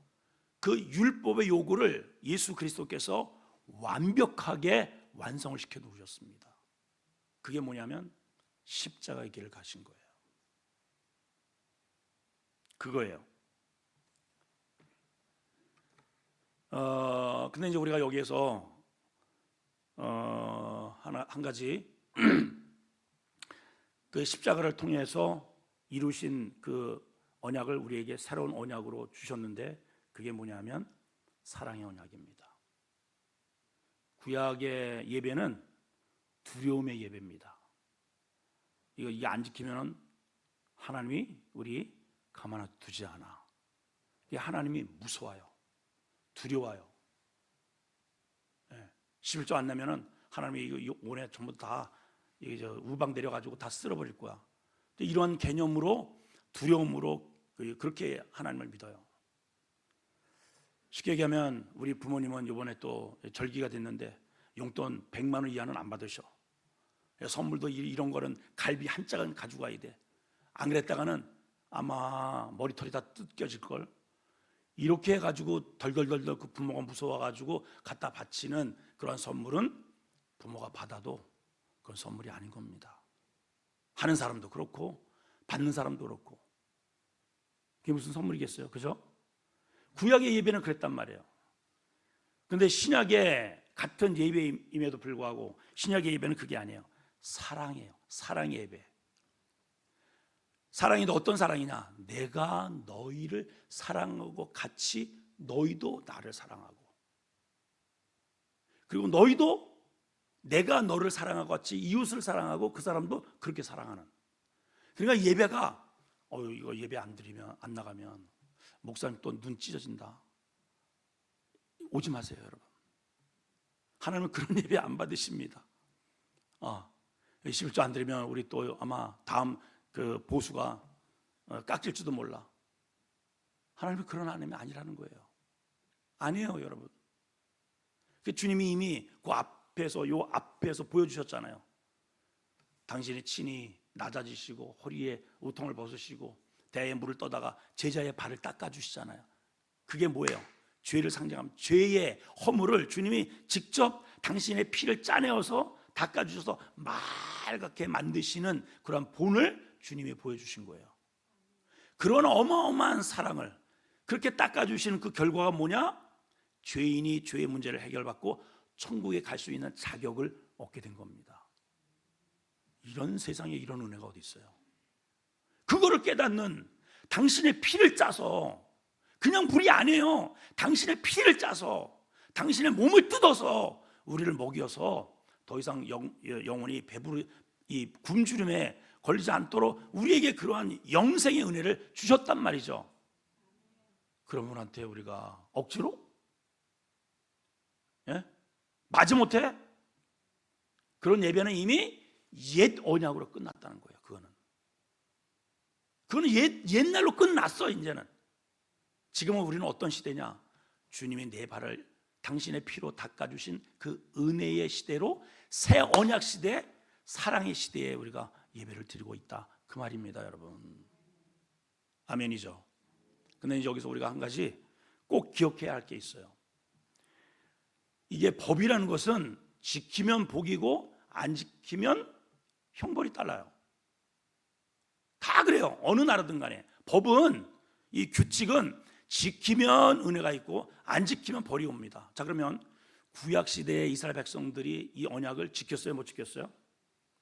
그 율법의 요구를 예수 그리스도께서 완벽하게 완성을 시켜 놓으셨습니다. 그게 뭐냐면 십자가의 길을 가신 거예요. 그거예요. 근데 이제 우리가 여기에서 한 가지 그 십자가를 통해서 이루신 그 언약을 우리에게 새로운 언약으로 주셨는데 그게 뭐냐면 사랑의 언약입니다. 구약의 예배는 두려움의 예배입니다. 이게 안 지키면 하나님이 우리 가만 두지 않아. 이게 하나님이 무서워요. 두려워요. 11조 안 내면은 하나님이 이거 올해 전부 다 우방 내려가지고 다 쓸어버릴 거야. 이러한 개념으로, 두려움으로 그렇게 하나님을 믿어요. 쉽게 얘기하면 우리 부모님은 이번에 또 절기가 됐는데 용돈 100만 원 이하는 안 받으셔. 선물도 이런 거는 갈비 한 짝은 가지고 가야 돼. 안 그랬다가는 아마 머리털이 다 뜯겨질 걸. 이렇게 해가지고 덜덜덜덜 그 부모가 무서워가지고 갖다 바치는 그런 선물은 부모가 받아도 그건 선물이 아닌 겁니다. 하는 사람도 그렇고 받는 사람도 그렇고. 그게 무슨 선물이겠어요, 그죠? 구약의 예배는 그랬단 말이에요. 근데 신약의 같은 예배임에도 불구하고 신약의 예배는 그게 아니에요. 사랑이에요. 사랑의 예배. 사랑이 어떤 사랑이냐? 내가 너희를 사랑하고 같이 너희도 나를 사랑하고, 그리고 너희도 내가 너를 사랑하고 같이 이웃을 사랑하고 그 사람도 그렇게 사랑하는. 그러니까 예배가 이거 예배 안 드리면, 안 나가면 목사님 또 눈 찢어진다, 오지 마세요, 여러분. 하나님은 그런 예배 안 받으십니다. 11조 안 드리면 우리 또 아마 다음 그 보수가 깎일지도 몰라. 하나님은 그런 하나님이 아니라는 거예요. 아니에요, 여러분. 주님이 이미 그 앞에서 보여주셨잖아요. 당신이 친히 낮아지시고 허리에 우통을 벗으시고 대에 물을 떠다가 제자의 발을 닦아주시잖아요. 그게 뭐예요? 죄를 상징하면 죄의 허물을 주님이 직접 당신의 피를 짜내어서 닦아주셔서 맑게 만드시는 그런 본을 주님이 보여주신 거예요. 그런 어마어마한 사랑을 그렇게 닦아주시는 그 결과가 뭐냐? 죄인이 죄의 문제를 해결받고 천국에 갈 수 있는 자격을 얻게 된 겁니다. 이런 세상에 이런 은혜가 어디 있어요? 그거를 깨닫는, 당신의 피를 짜서, 그냥 물이 아니에요. 당신의 피를 짜서 당신의 몸을 뜯어서 우리를 먹여서 더 이상 영혼이 이 굶주림에 걸리지 않도록 우리에게 그러한 영생의 은혜를 주셨단 말이죠. 그런 분한테 우리가 억지로? 마지못해? 그런 예배는 이미 옛 언약으로 끝났다는 거예요. 그거는 옛날로 끝났어. 이제는. 지금은 우리는 어떤 시대냐? 주님이 내 발을 당신의 피로 닦아주신 그 은혜의 시대로, 새 언약 시대, 사랑의 시대에 우리가 예배를 드리고 있다, 그 말입니다, 여러분. 아멘이죠. 근데 여기서 우리가 한 가지 꼭 기억해야 할 게 있어요. 이게 법이라는 것은 지키면 복이고 안 지키면 형벌이 달라요. 다 그래요. 어느 나라든 간에 법은, 이 규칙은 지키면 은혜가 있고 안 지키면 벌이 옵니다. 자, 그러면 구약 시대에 이스라엘 백성들이 이 언약을 지켰어요, 못 지켰어요?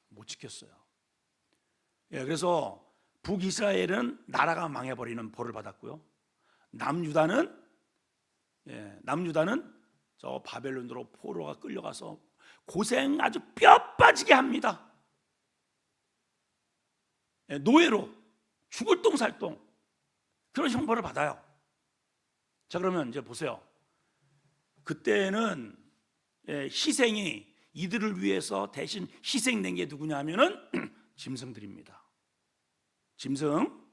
못 지켰어요. 그래서 북이스라엘은 나라가 망해버리는 벌을 받았고요, 남유다는 저 바벨론으로 포로가 끌려가서 고생 아주 뼈 빠지게 합니다. 노예로 죽을 똥살똥 그런 형벌을 받아요. 자, 그러면 이제 보세요. 그때는 희생이, 이들을 위해서 대신 희생된 게 누구냐 하면은 짐승들입니다. 짐승.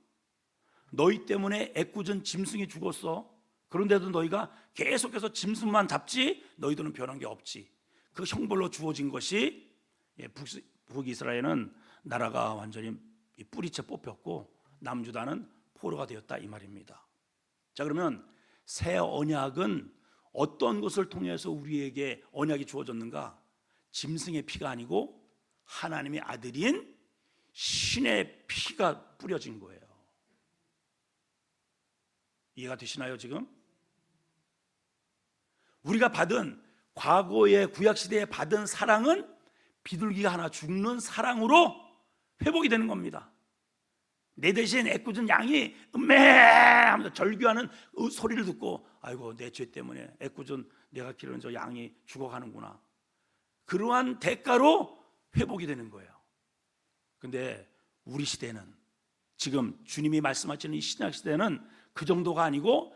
너희 때문에 애꿎은 짐승이 죽었어. 그런데도 너희가 계속해서 짐승만 잡지 너희들은 변한 게 없지. 그 형벌로 주어진 것이, 북이스라엘은 나라가 완전히 뿌리채 뽑혔고 남유다는 포로가 되었다, 이 말입니다. 자, 그러면 새 언약은 어떤 것을 통해서 우리에게 언약이 주어졌는가? 짐승의 피가 아니고 하나님의 아들인 신의 피가 뿌려진 거예요. 이해가 되시나요, 지금? 우리가 받은, 과거의 구약시대에 받은 사랑은 비둘기가 하나 죽는 사랑으로 회복이 되는 겁니다. 내 대신 애꿎은 양이 음메 하면서 절규하는 소리를 듣고, 아이고, 내 죄 때문에 애꿎은 내가 기르는 저 양이 죽어가는구나. 그러한 대가로 회복이 되는 거예요. 근데 우리 시대는, 지금 주님이 말씀하시는 이 신약 시대는 그 정도가 아니고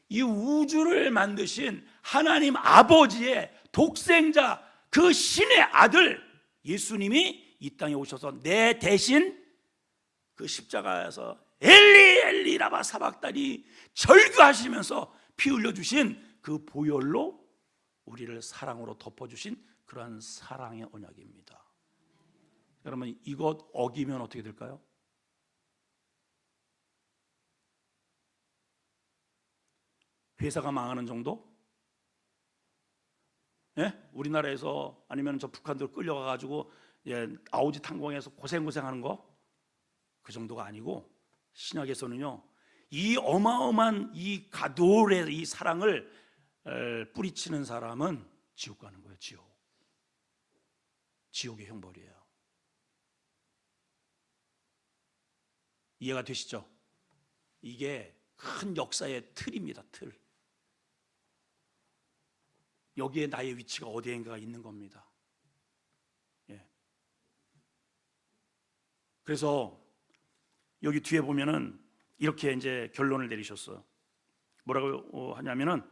이 우주를 만드신 하나님 아버지의 독생자, 그 신의 아들 예수님이 이 땅에 오셔서 내 대신 그 십자가에서 엘리 엘리 라마 사박다니 절규하시면서 피 흘려주신 그 보혈로 우리를 사랑으로 덮어주신 그러한 사랑의 언약입니다. 여러분, 이것 어기면 어떻게 될까요? 회사가 망하는 정도? 예? 우리나라에서 아니면 저 북한으로 끌려가가지고 아우지 탄광에서 고생하는 거? 그 정도가 아니고, 신약에서는요, 이 어마어마한 이 가돌의 이 사랑을 뿌리치는 사람은 지옥 가는 거예요. 지옥의 형벌이에요. 이해가 되시죠? 이게 큰 역사의 틀입니다. 틀. 여기에 나의 위치가 어디엔가가 있는 겁니다. 예. 그래서 여기 뒤에 보면은 이렇게 이제 결론을 내리셨어요. 뭐라고 하냐면은,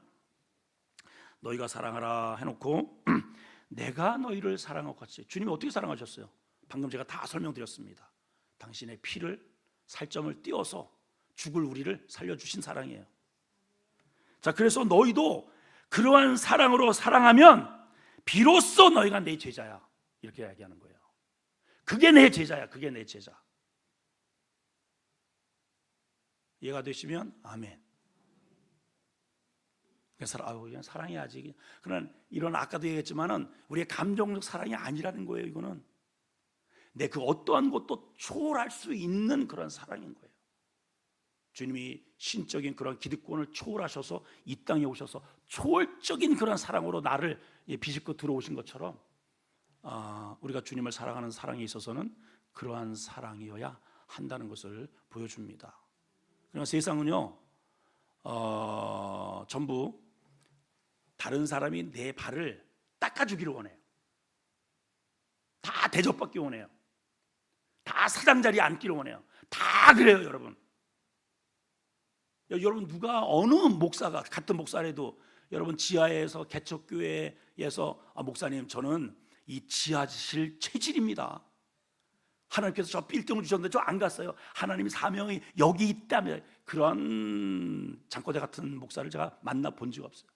너희가 사랑하라 해놓고 내가 너희를 사랑하고 같이. 주님이 어떻게 사랑하셨어요? 방금 제가 다 설명드렸습니다. 당신의 피를 살점을 띄워서 죽을 우리를 살려주신 사랑이에요. 자, 그래서 너희도 그러한 사랑으로 사랑하면 비로소 너희가 내 제자야, 이렇게 이야기하는 거예요. 그게 내 제자야. 그게 내 제자. 이해가 되시면 아멘. 그래서 그냥 사랑해야지. 그러나 이런, 아까도 얘기했지만은 우리의 감정적 사랑이 아니라는 거예요. 이거는 내 그 어떠한 것도 초월할 수 있는 그런 사랑인 거예요. 주님이 신적인 그런 기득권을 초월하셔서 이 땅에 오셔서 초월적인 그런 사랑으로 나를 비집고 들어오신 것처럼, 우리가 주님을 사랑하는 사랑에 있어서는 그러한 사랑이어야 한다는 것을 보여줍니다. 그러나 세상은요, 전부 다른 사람이 내 발을 닦아주기를 원해요. 다 대접받기 원해요. 다 사장 자리에 앉기를 원해요. 다 그래요, 여러분. 여러분, 누가 어느 목사가, 같은 목사라도 여러분 지하에서 개척교회에서 목사님, 저는 이 지하실 체질입니다. 하나님께서 저 빌딩을 주셨는데 저 안 갔어요. 하나님의 사명이 여기 있다면, 그런 장꼬대 같은 목사를 제가 만나본 적 없어요.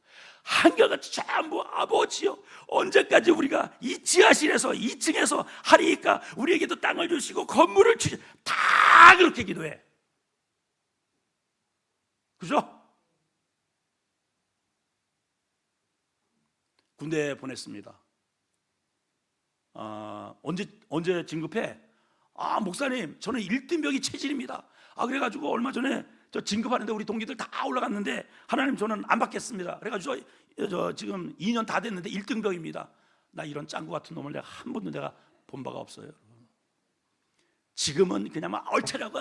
한결같이 전부 아버지요, 언제까지 우리가 이 지하실에서 2층에서 하리니까 우리에게도 땅을 주시고 건물을 주시고, 다 그렇게 기도해. 그죠? 군대 보냈습니다. 언제 진급해? 목사님, 저는 1등병이 체질입니다. 그래가지고 얼마 전에 저 진급하는데 우리 동기들 다 올라갔는데, 하나님 저는 안 받겠습니다. 그래가지고 저 지금 2년 다 됐는데 1등병입니다. 나 이런 짱구 같은 놈을 내가 한 번도 내가 본 바가 없어요. 지금은 그냥 막 얼차려고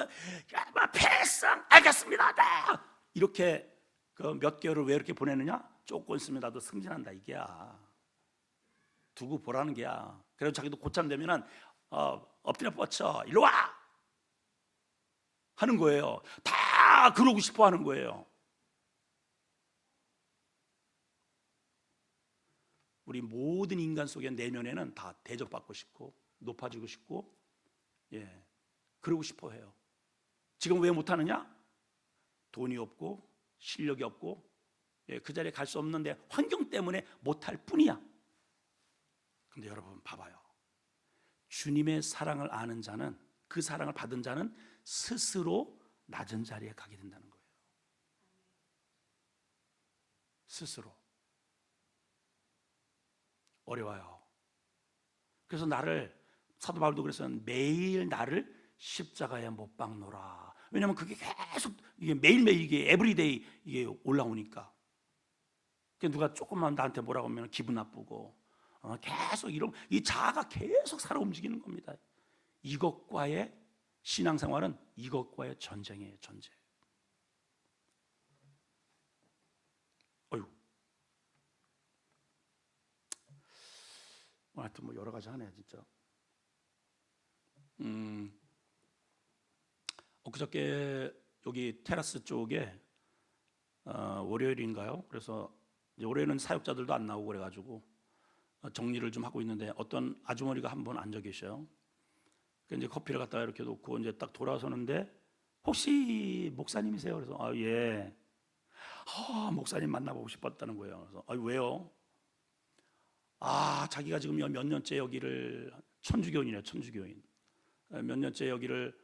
패상 알겠습니다. 네. 이렇게 그 몇 개월을 왜 이렇게 보내느냐? 조금 있으면 나도 승진한다 이게야. 두고 보라는 게야. 그래서 자기도 고참 되면은 엎드려 뻗쳐 일로 와 하는 거예요. 다 그러고 싶어 하는 거예요. 우리 모든 인간 속의 내면에는 다 대접받고 싶고 높아지고 싶고, 그러고 싶어 해요. 지금 왜 못하느냐? 돈이 없고 실력이 없고, 그 자리에 갈 수 없는데 환경 때문에 못할 뿐이야. 근데 여러분 봐봐요. 주님의 사랑을 아는 자는, 그 사랑을 받은 자는 스스로 낮은 자리에 가게 된다는 거예요. 스스로. 어려워요. 그래서 사도 바울도 그랬어요. 매일 나를 십자가에 못 박노라. 왜냐하면 그게 계속 이게 매일매일 이게 에브리데이 이게 올라오니까. 누가 조금만 나한테 뭐라고 하면 기분 나쁘고, 계속 이 자아가 계속 살아 움직이는 겁니다. 이것과의 신앙생활은 이것과의 전쟁이에요. 전쟁. 하여튼 뭐 여러 가지 하네 진짜. 엊그저께 여기 테라스 쪽에 월요일인가요? 그래서 이제 올해는 사역자들도 안 나오고 그래가지고 정리를 좀 하고 있는데 어떤 아주머니가 한 분 앉아 계셔요. 이제 커피를 갖다가 이렇게 놓고 이제 딱 돌아서는데 혹시 목사님이세요? 그래서 예. 목사님 만나보고 싶었다는 거예요. 그래서 왜요? 자기가 지금 몇 년째 여기를 천주교인이래요. 천주교인. 몇 년째 여기를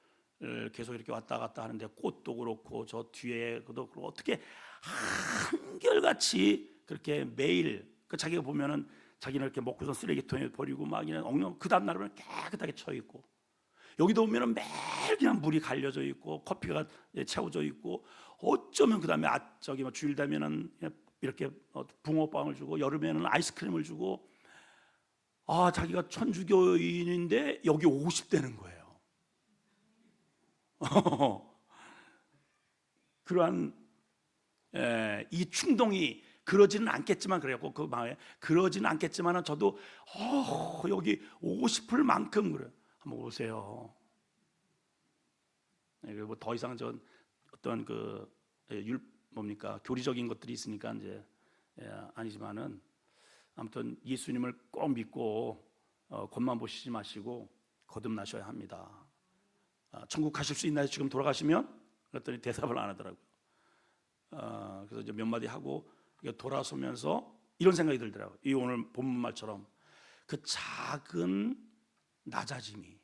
계속 이렇게 왔다 갔다 하는데 꽃도 그렇고 저 뒤에 그도 그렇고 어떻게 한결같이 그렇게 매일 자기가 보면은 자기는 이렇게 먹고서 쓰레기통에 버리고 막 그냥 엉망 그 다음 날은 깨끗하게 쳐 있고 여기도 보면은 매일 그냥 물이 갈려져 있고 커피가 채워져 있고 어쩌면 그 다음에 저기 뭐 주일 되면은 이렇게 붕어빵을 주고 여름에는 아이스크림을 주고 자기가 천주교인인데 여기 50대는 거예요. 그러한 이 충동이 그러지는 않겠지만 그래갖고 그 마음에 그러지는 않겠지만은 저도 여기 오고 싶을 만큼 그래. 한번 오세요. 그리고 더 이상 전 어떤 뭡니까 교리적인 것들이 있으니까 이제 아니지만은 아무튼 예수님을 꼭 믿고 겉만 보시지 마시고 거듭나셔야 합니다. 천국 가실 수 있나요? 지금 돌아가시면? 그랬더니 대답을 안 하더라고요. 그래서 이제 몇 마디 하고 돌아서면서 이런 생각이 들더라고요. 이 오늘 본문 말처럼 그 작은 낮아짐이,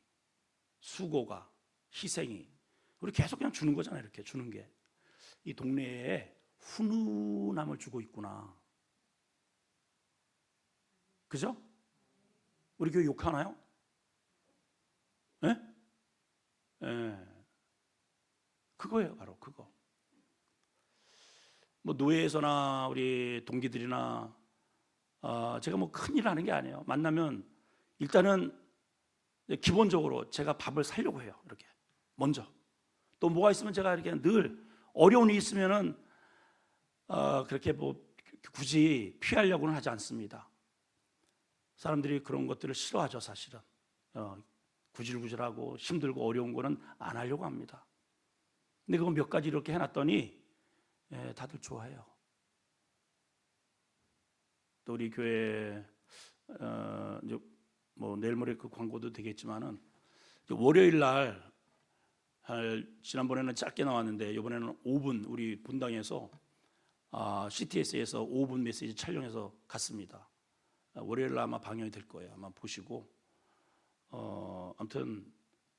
수고가, 희생이 우리 계속 그냥 주는 거잖아요. 이렇게 주는 게 이 동네에 훈훈함을 주고 있구나. 그죠? 우리 교회 욕하나요? 예? 그거예요, 바로 그거. 뭐 노예에서나 우리 동기들이나 제가 뭐 큰일 하는 게 아니에요. 만나면 일단은 기본적으로 제가 밥을 사려고 해요. 이렇게 먼저. 또 뭐가 있으면 제가 이렇게 늘 어려운 일이 있으면은 그렇게 뭐 굳이 피하려고는 하지 않습니다. 사람들이 그런 것들을 싫어하죠, 사실은. 구질구질하고 힘들고 어려운 거는 안 하려고 합니다. 근데 그거 몇 가지 이렇게 해놨더니 다들 좋아해요. 또 우리 교회 이제 뭐 내일 모레 그 광고도 되겠지만은 월요일 날 지난번에는 짧게 나왔는데 이번에는 5분 우리 분당에서 CTS에서 5분 메시지 촬영해서 갔습니다. 월요일 날 아마 방영이 될 거예요. 아마 보시고 아무튼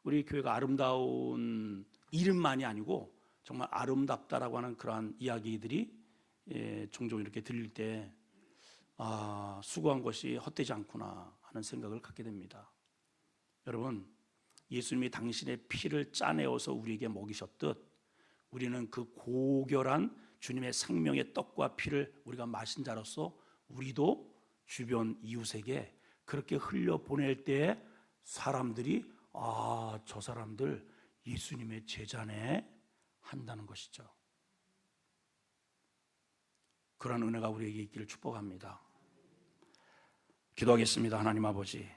우리 교회가 아름다운 이름만이 아니고 정말 아름답다라고 하는 그러한 이야기들이 종종 이렇게 들릴 때 수고한 것이 헛되지 않구나 하는 생각을 갖게 됩니다. 여러분, 예수님이 당신의 피를 짜내어서 우리에게 먹이셨듯 우리는 그 고결한 주님의 생명의 떡과 피를 우리가 마신 자로서 우리도 주변 이웃에게 그렇게 흘려보낼 때에 사람들이 저 사람들 예수님의 제자네 한다는 것이죠. 그런 은혜가 우리에게 있기를 축복합니다. 기도하겠습니다. 하나님 아버지,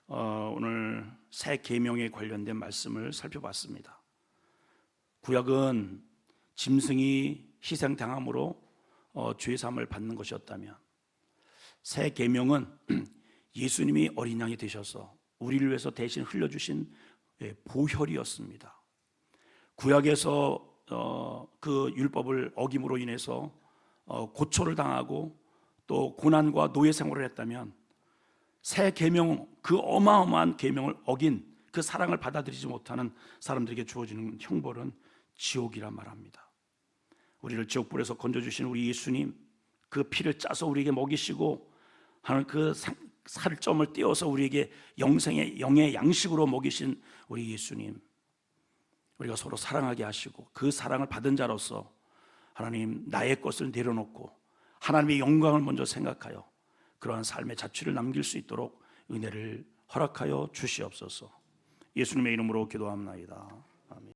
오늘 새 계명에 관련된 말씀을 살펴봤습니다. 구약은 짐승이 희생당함으로 죄사함을 받는 것이었다면 새 계명은 예수님이 어린 양이 되셔서 우리를 위해서 대신 흘려주신 보혈이었습니다. 구약에서 그 율법을 어김으로 인해서 고초를 당하고 또 고난과 노예 생활을 했다면 새 계명, 그 어마어마한 계명을 어긴 그 사랑을 받아들이지 못하는 사람들에게 주어지는 형벌은 지옥이란 말합니다. 우리를 지옥불에서 건져주신 우리 예수님, 그 피를 짜서 우리에게 먹이시고 하는 그 살점을 띄워서 우리에게 영의 양식으로 먹이신 우리 예수님, 우리가 서로 사랑하게 하시고 그 사랑을 받은 자로서 하나님, 나의 것을 내려놓고 하나님의 영광을 먼저 생각하여 그러한 삶의 자취를 남길 수 있도록 은혜를 허락하여 주시옵소서. 예수님의 이름으로 기도합나이다. 아멘.